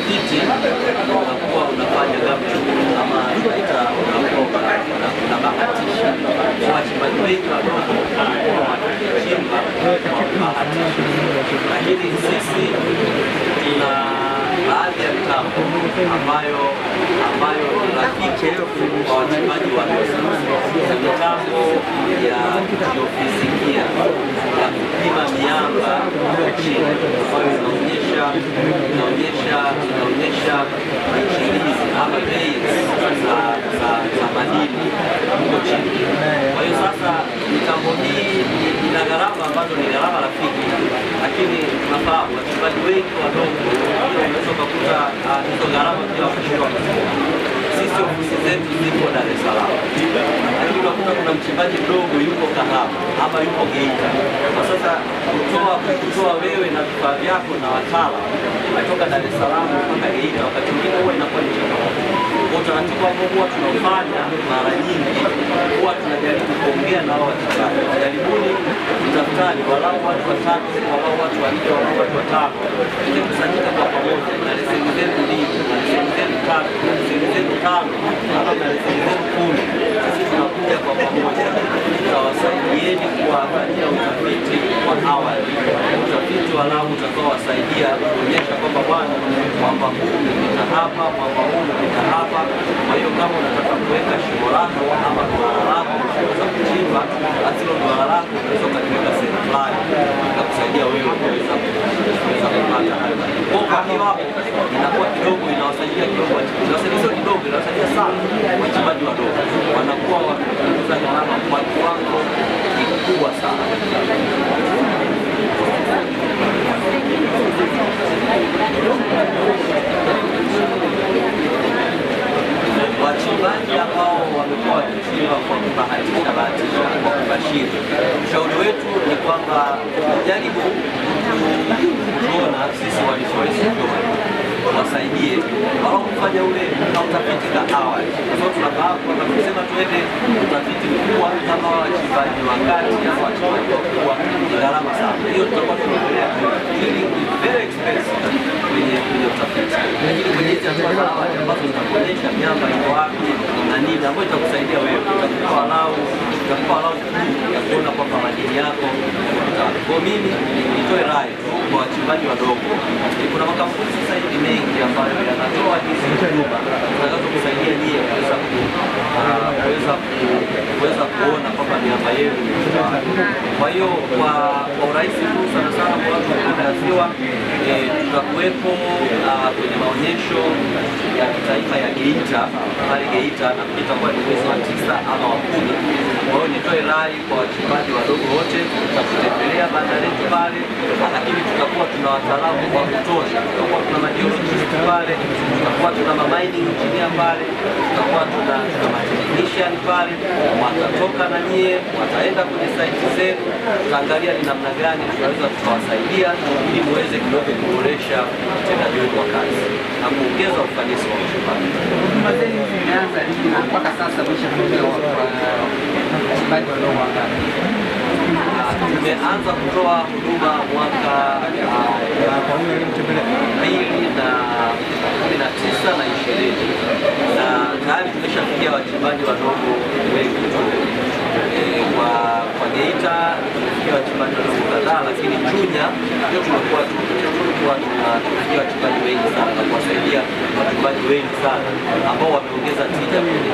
utafiti unakuwa unafanya gamcho ama tunaita unabahatisha. Wachimbaji wengi wadogo wanakuwa wanachimba kwa kubahatisha, lakini sisi tuna baadhi ya mitambo ambayo ni rafiki kwa wachimbaji wadogo. Mitambo ya jiofizikia ya kupima miamba chini ambayo inaonyesha michirizi ama veins za madini huko chini. Kwa hiyo sasa mitambo hii ina gharama ambazo ni gharama rafiki, lakini tunafahamu wachimbaji wengi wadogo unaweza kukuta hizo gharama pia wakashindwa. Sisi ofisi zetu zipo Dar es Salaam, lakini unakuta kuna mchimbaji mdogo yuko Kahama ama yuko Geita. Kwa sasa kutoa wewe na vifaa vyako na wataalamu kutoka Dar es Salaam mpaka Geita, wakati mwingine huwa inakuwa ni changamoto. Kwa utaratibu ambao huwa tunafanya mara nyingi, huwa tunajaribu kuongea na hao wachimbaji, jaribuni kutafutani walau watu watatu, walau watu wanne, walau watu watano, tukikusanyika kwa pamoja na leseni zetu mbili, na leseni zetu tatu, na leseni zetu tano, na leseni zetu 10. Sisi tunakuja kwa pamoja, tutawasaidieni kuwafanyia utafiti wa awali, utafiti walau utakaowasaidia kuonyesha kwamba bwana, mwamba huu umepita hapa, mwamba huu umepita hapa. Kwa hiyo kama unataka kuweka shimo lako ama duara lako za kuchimba, basi hilo duara lako unaweza ukaliweka sehemu fulani ikakusaidia wewe kuweza kupata hayo. Kwa hiyo hapo inakuwa kidogo, inawasaidia kidogo, inawasaidia sio kidogo, inawasaidia sana wachimbaji wadogo, wanakuwa wakipunguza gharama kwa kiwango kikubwa sana. Wachimbaji ambao wamekuwa wakichimba kwa kubahatisha, kwa kubashiri, ushauri wetu ni kwamba jaribu kuona sisi walizoezi wasaidie wao kufanya ule utafiti ka awali, kwa sababu tunafahamu kwamba tukisema tuende utafiti mkubwa kama wachimbaji wa kati au wachimbaji wakubwa ni gharama sana. Hiyo tutakuwa tunaongelea ili very expensive kwenye utafiti, lakini kwenye hizi hatua za awali ambazo zitakuonyesha miamba iko wapi na nini, ambayo itakusaidia wewe, utakuwa walau ya kuona kwamba madini yako. Kwa mimi nitoe rai tu kwa wachimbaji wadogo, kuna makampuni sasa hivi mengi ambayo yanatoa hizi huduma zitakazokusaidia nyie kuweza kuona kwamba miamba yenu. Kwa hiyo kwa urahisi tu sana kwa watu wa Ziwa, tutakuwepo kwenye maonyesho ya kitaifa ya Geita pale Geita, na itakuwa ni mwezi wa 9 ama wa 10. Kwa hiyo nitoe rai kwa wachimbaji wadogo wote tutakutembelea banda letu pale, lakini tutakuwa tuna wataalamu wa kutosha, tutakuwa tuna majiolojist pale, tutakuwa tuna mining engineer pale, tutakuwa tuna technician pale, watatoka na nyie, wataenda kwenye site zenu, tutaangalia ni namna gani tunaweza tukawasaidia ili muweze kidogo kuboresha utendaji wenu wa kazi na kuongeza ufanisi wa uchimbaji. Huduma zenu zimeanza lini na mpaka sasa mmeshafikia wachimbaji wadogo wangapi? Tumeanza kutoa huduma mwaka 2019 na 20, na tayari tumeshafikia wachimbaji wadogo wengi tu. Kwa Geita tumefikia wachimbaji wadogo kadhaa, lakini Chunya ndio tumekuwa tunafikia wachimbaji wengi sana na kuwasaidia wachimbaji wengi sana ambao wameongeza tija kwenye